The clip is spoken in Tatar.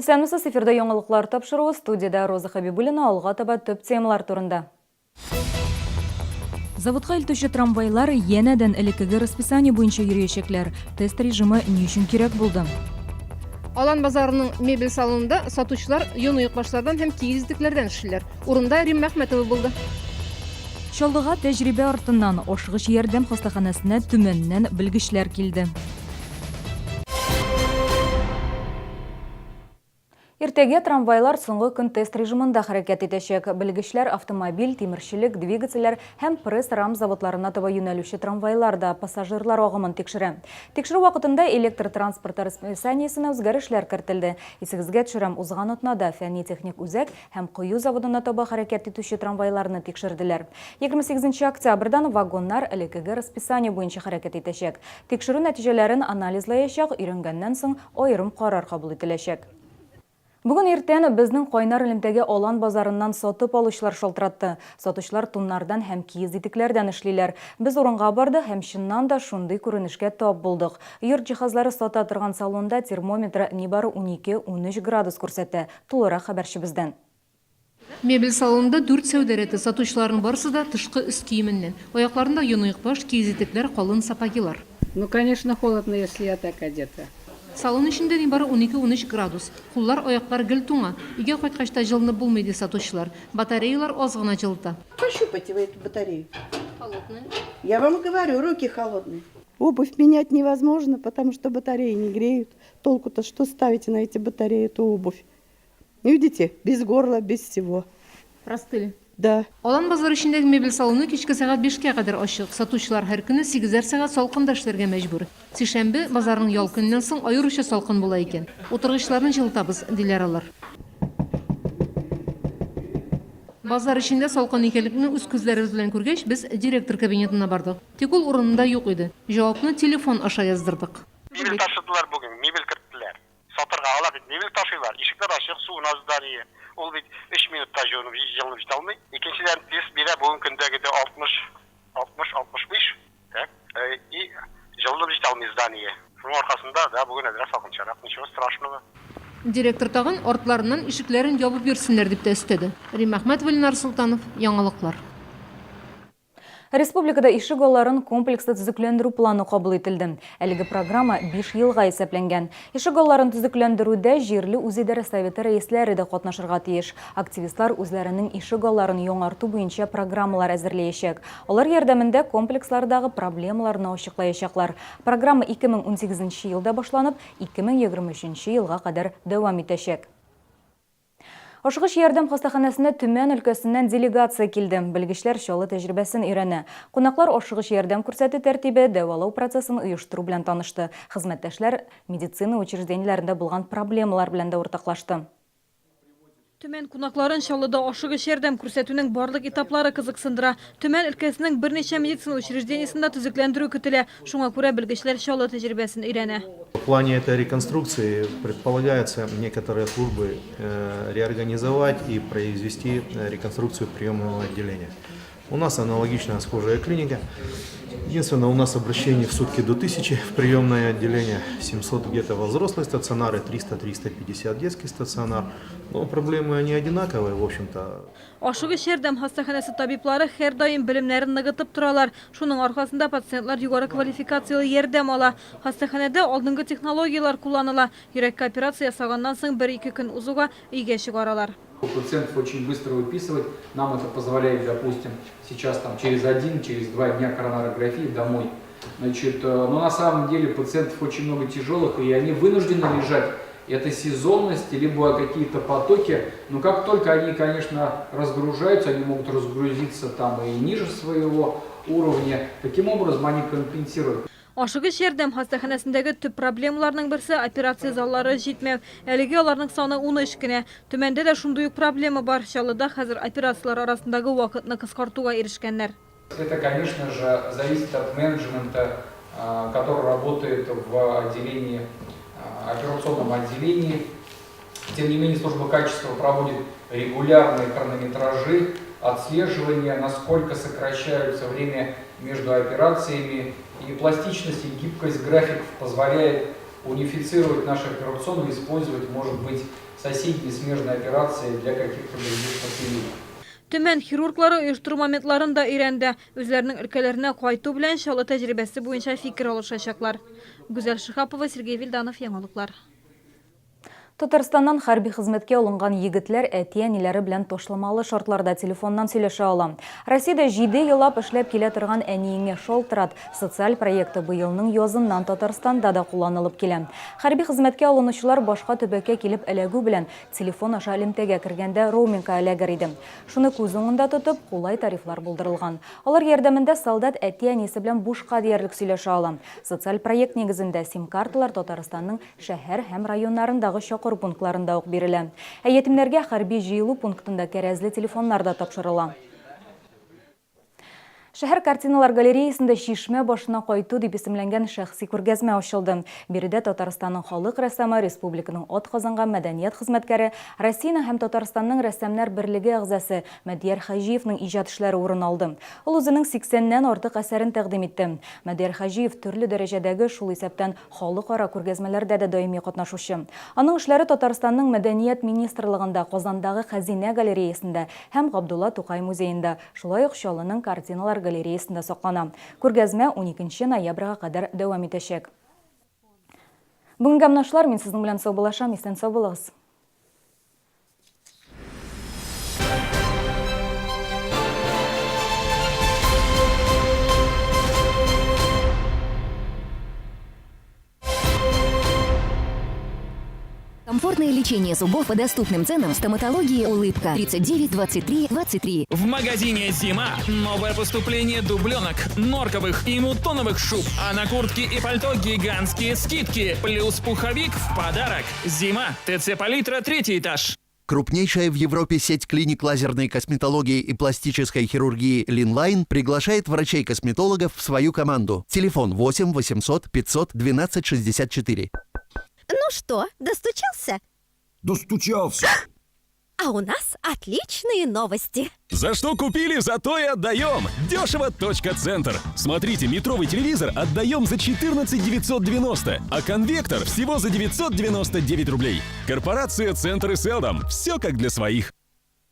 Исәнмесез, эфирда яңалыклар тапшыруы, студияда Роза Хабибуллина, алга таба төп темалар турында. Заводка илтүче трамвайлар янәдән элеккеге расписание буенча йөрәчәкләр. Тест режимы ни өчен кирәк булды? Алан базарының мебель салонында сатучылар йон уйыкбашлардан һәм кигездекләрдән эшлиләр. Урында Рим Мәхмәтова булды. Чаллыга тәҗрибә артыннан ашыгыч ярдәм хастаханәсенә Төмәннән белгечләр килде. Иртәгә трамвайлар соңгы көн тест режимында хәрәкәт итәчәк. Белгечләр автомобиль, тимерчелек, двигательләр һәм пресс-рам заводларына таба юнәлүче трамвайларда пассажирлар агымын тикшерә. Тикшерү вакытында электр транспорты расписаниесенә үзгәрешләр кертелде. Исегезгә төшерәм, узган атнада фәнни-техник үзәк һәм кую заводына таба хәрәкәт итүче трамвайларны тикшерделәр. 28 октябрьдан вагоннар элеккеге расписание буенча хәрәкәт итәчәк. Тикшерү нәтиҗәләрен анализлаячак, өйрәнгәннән соң аерым карар кабул ителәчәк. Бүген иртән безнең кайнар элемтәге Алан базарыннан сатып алучылар шалтыратты. Сатучылар туннардан һәм киез итекләрдән эшлиләр. Без урынга барды һәм чыннан да шундый күренешкә тап булдык. Йорт җиһазлары сата торган салонда термометр нибары 12-13 градус күрсәтә. Тулырак хәбәрчебездән. Мебель салонында 4 сәүдәрәте сатучыларның барысы да тышкы өс киеменнән. Аякларында йон уйыкбаш, киез итекләр, калын сапогилар. Ну, конечно, холодно, если я так одета. Салон эчендә нибары 12-13 градус. Куллар, аяклар гел туңа. Өйгә кайткач та җылынып булмый ди сатучылар. Батареялар аз гына җылыта. Пощупайте вы эту батарею. Холодная. Я вам говорю, руки холодные. Обувь менять невозможно, потому что батареи не греют. Толку-то что ставите на эти батареи, эту обувь? Видите, без горла, без всего. Простыли. Да. Алан базар эчендәге мебель салоны кичке сәгать 5-кә кадәр ачык. Сатучылар һәр көне 8 сәгать салкында эшләргә мәҗбүр. Сишәмбе базарның ял көннән соң аеруча салкын була икән. Утыргычларны җылытабыз, диләр алар. Базар эчендә салкын икәнлекне үз күзләребез белән күргәч, без директор кабинетына бардык. Тик ул урынында юк иде. Җавапны телефон аша яздырдык. Мебель таşıdılar bugün, mebel кертtiler. Satırga ala bit mebel taşıyorlar. Işıklar açık, su nazdaniye. Ol bit 3 minutta jönüp yılınıp jitalmay. İkinciden test bire bugün kündəgi de 60-65. Tak? И жылынып jitalmay zdaniye. Şunun arkasında da bugün әдірә салкынчарак. Ничего страшного. Директор тагын артларыннан ишекләрен ябып йөрсеннәр дип тә өстәде. Рим Әхмәтова, Ленар Султанов, Яңалыклар. Республикада ишек алларын комплексты төзекләндерү планы кабул ителде. Әлеге программа 5 елга исәпләнгән. Ишек алларын төзекләндерүдә җирле үзидарә советы рәисләре дә катнашырга тиеш. Активистлар үзләренең ишек алларын яңарту буенча программалар әзерләячәк. Алар ярдәмендә комплекслардагы проблемаларны ачыклаячаклар. Программа 2018 елда башланып, 2023 елга кадәр дәвам итәчәк. Ашыгыч ярдәм хастаханәсенә Төмән өлкәсеннән делегация килде. Белгечләр Чаллы тәҗрибәсен өйрәнә. Кунаклар ашыгыч ярдәм күрсәтү тәртибе, дәвалау процессын оештыру белән танышты. Хезмәттәшләр медицина учреждениеләрендә булган проблемалар белән дә уртаклашты. Төмән кунакларын Чаллыда ашыгыч ярдәм күрсәтүнең барлык этаплары кызыксындыра. Төмән өлкәсенең берничә медицина учреждениесендә төзекләндерү көтелә. Шуңа күрә белгечләр Чаллы тәҗрибәсен өйрәнә. В плане этой реконструкции предполагается некоторые службы реорганизовать и произвести реконструкцию приемного отделения. У нас аналогичная схожая клиника. Единственное, у нас обращений в сутки до 1000 в приемное отделение, 700 где-то во взрослые стационары, 300-350 детский стационар. Но проблемы они одинаковые, в общем-то. Ашыгыч ярдәм хастаханәсе табиблары һәр даим белемнәрен ныгытып торалар. Шуның аркасында пациентлар югары квалификациялы ярдәм ала. Хастаханәдә алдынгы технологиялар кулланыла. Йөрәккә операция ясаганнан соң 1-2 көн узуга өйгә чыгаралар. Пациентов очень быстро выписывать. Нам это позволяет, допустим, сейчас через 2 дня коронарографии домой. Значит, но на самом деле пациентов очень много тяжелых, и они вынуждены лежать. Это сезонность, либо какие-то потоки. Но как только они, конечно, разгружаются, они могут разгрузиться там и ниже своего уровня. Таким образом они компенсируют. Ашыгыч ярдәм хастаханәсендәге төп проблемаларның берсе операция заллары җитмәү. Әлегә аларның саны 13 кенә. Төмәндә дә шундый ук проблема бар. Чаллыда хәзер операциялар арасындагы вакытны кыскартуга ирешкәннәр. Это, конечно же, зависит от менеджмента, который работает в отделении, операционном отделении. Тем не менее, служба качества проводит регулярные хронометражи, отслеживания, насколько сокращаются время между операциями. И пластичность и гибкость графиков позволяет унифицировать наши операционные, использовать, может быть, соседние смежные операции для каких-то других пациентов. Төмен хирурглары оештыру моментларын да өйрәнде. Үзләренең өлкәләренә кайту белән шагылы тәҗрибәсе буенча фикер алышачаклар. Гүзәл Шихапова, Сергей Вильданов, Яңалыклар. Татарстаннан хәрби хезмәткә алынган егетләр әти-әниләре белән ташламалы шартларда телефоннан сөйләшә ала. Россиядә 7 еллап эшләп килә торган әниеңә шалтырат социаль проекты быелның языннан Татарстанда да кулланылып килә. Хәрби хезмәткә алынучылар башка төбәккә килеп эләгү белән телефон аша элемтәгә кергәндә роумингка эләгер иде. Шуны күз уңында тотып, кулай тарифлар булдырылган. Алар ярдәмендә солдат әти-әнисе белән бушка диярлек сөйләшә ала. Социаль проект нигезендә сим-карталар Татарстанның шәһәр һәм районнарындагы чакыру пунктларында ук бирелә. Ятимнәргә хәрби җыелу пунктында кәрәзле телефоннар да тапшырыла. Шәһәр картиналар галереясында шишмә башына кайту дип исемләнгән шәхси күргәзмә ачылды. Биредә Татарстанның халык рәссамы, республиканың атказанган мәдәният хезмәткәре, Россиянең һәм Татарстанның рәссамнар берлеге әгъзасы Мәдияр Хаҗиевның иҗат эшләре урын алды. Ул үзенең 80ннән артык әсәрен тәкъдим итте. Мәдияр Хаҗиев төрле дәрәҗәдәге шул исәптән халыкара күргәзмәләрдә дә даими катнашучы. Аның эшләре Татарстанның мәдәният министрлыгында, Казандагы Хәзинә галереясында һәм Габдулла Тукай музеенда, шулай ук Чаллының картиналар галереясында саклана. Күргәзмә 12 ноябрьгә кадәр дәвам итәчәк. Бүгенге амнашлар, мин сезнең белән саубуллашам, исән сау булыгыз. Комфортное лечение зубов по доступным ценам в стоматологии «Улыбка». 39 23 23. В магазине «Зима» новое поступление дубленок, норковых и мутоновых шуб. А на куртки и пальто гигантские скидки. Плюс пуховик в подарок. «Зима». ТЦ Палитра, 3-й этаж. Крупнейшая в Европе сеть клиник лазерной косметологии и пластической хирургии Линлайн приглашает врачей-косметологов в свою команду. Телефон 8 800 500 12 64. Ну что, достучался? Достучался. А у нас отличные новости. За что купили, за то и отдаем. Дешево.центр. Смотрите, метровый телевизор отдаем за 14 990, а конвектор всего за 999 рублей. Корпорация «Центр и Селдом». Все как для своих.